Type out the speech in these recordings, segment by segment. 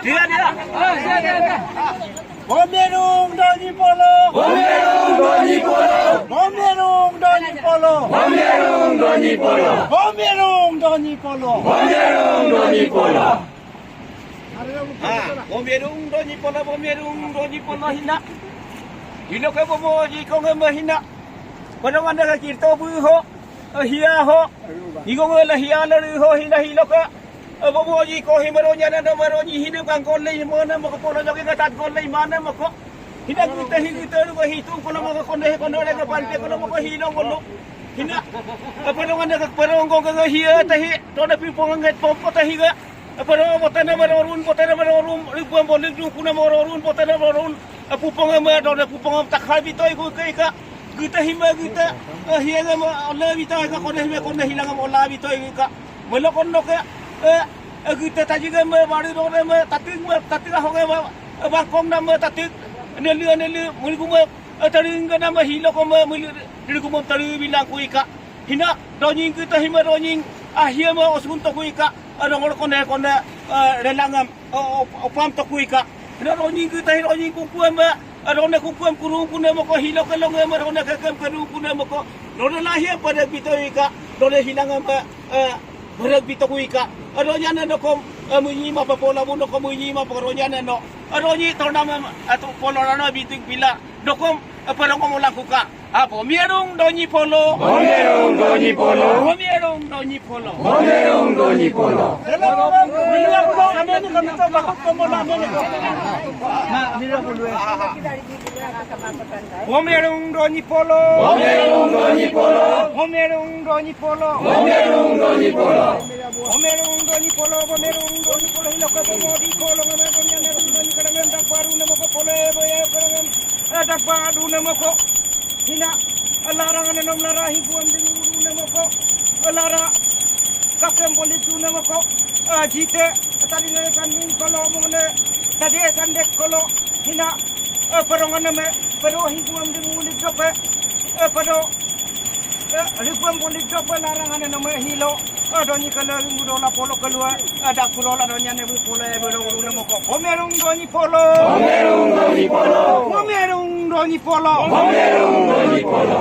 Dia. Bomerung Doni Polo. Bomerung Doni Polo. Bomerung Doni Polo. Bomerung Doni Polo. Bomerung Doni Polo. Bomerung Doni Polo. Bomerung Doni Polo hina. Hina ke bomo ji ko ngem hina. Padang anda kirto bu ho. Hia ho. Igong la hia la ho hina hilo ka. Bomo ji ko himaro nya na maro ji hina kan ko le mana mo ko polo jogi ka tat ko le mana mo ko. Hina kita ru hitung ko mo ko ne ko ne ka pante ko mo ko hilo mo. Hina. Padang anda ka parang ko ka hia tahi to na pipong ngat pom ko tahi ga. Pero botana marorun ribuan boleh du kuna marorun botana marorun pupong ama do na pupong takhal bitoy ko kai ka kita hima kita hianga ma ola bitoy ka kone hima kone hilang ma ola bitoy ka melokon no ka kita tajiga ma bari do na ma tatik ho ma bangkong na ma tatik nelu muliku ma taringa na ma hilo ko ma muliku ma tari bilang ku ka hina donying kita hima donying ahia ma osun to ku ka orang kone relangam opam to kuika roni kita roni kukuam roni kukuam kurung kuna moko hilo kalong ma roni kakam kurung kuna moko roni lahir pada bitoika roni hilangam berag bitokuika roni ana no kom munyi ma papola mo no kom munyi ma roni ana no roni tornama atau polorano bitik bila dokom parang mo lang kuka Bomerung Doni Polo. Bomerung Doni Polo. Bomerung Doni Polo. Bomerung Doni Polo. Bomerung Doni Polo. Bomerung Doni Polo. Bomerung Doni Polo. Bomerung Doni Polo. Bomerung Doni Polo. Bomerung Doni Polo. Hilok ko mo di ko lang na dunya na dun kadang dak baru na mo ko pole boy kadang dak baru na mo ko hina alarang na nom larahi buam din uru na mo ko alara kakem boli tu na mo ko jite tadi na kan min kolo mo ne tadi kan dek kolo hina perongan na me pero hi buam din uru jope pero ribuan boli jope larang na me hilo doni kala mudola polo kalua ada kulola donya ne bu polo uru na mo ko Bomerung Doni Polo. Bomerung Doni Polo. Bomerung Doni Polo. Bomerung Doni Polo.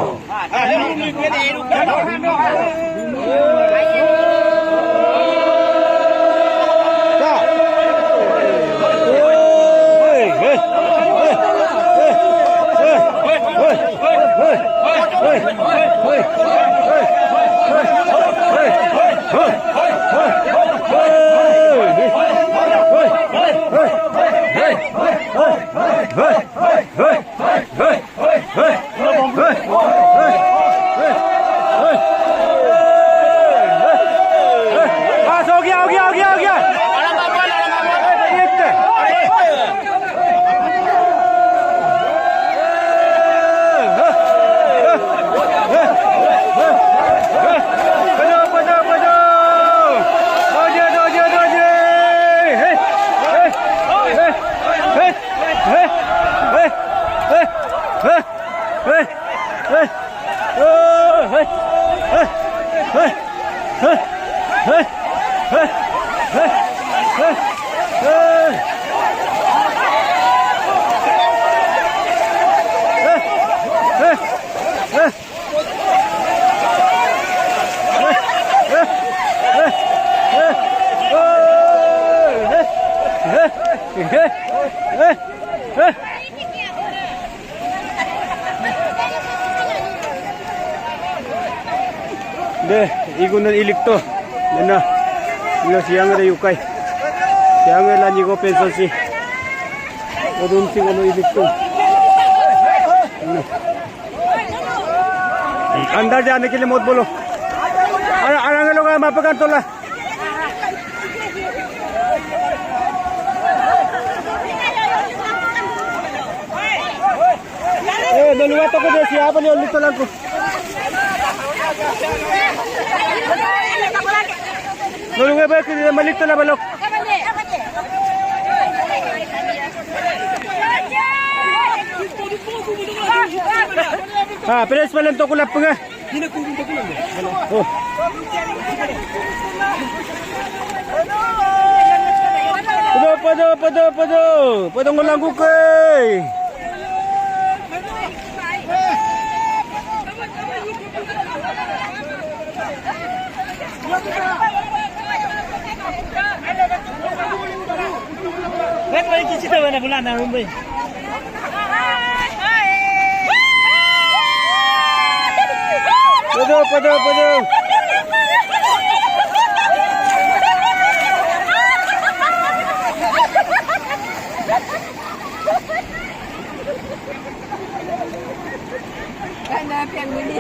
Deh, igunan ilik to. Nana, ilo siang ada yukai. Siang ada lagi ko pensil si. Odun sing ano ilik to. अंदर जाने के लिए मत बोलो आरांगे लोग मापकान तोला दलुआ तो को देसी आप ले ओली तोला को दलुआ बे के मलिक तोला बलो हाँ प्रेस वाले तो कुल अपने Pado ngulang kukay. Baik baik kita mana bulan na rumbai. Pado. Hanap yang ini.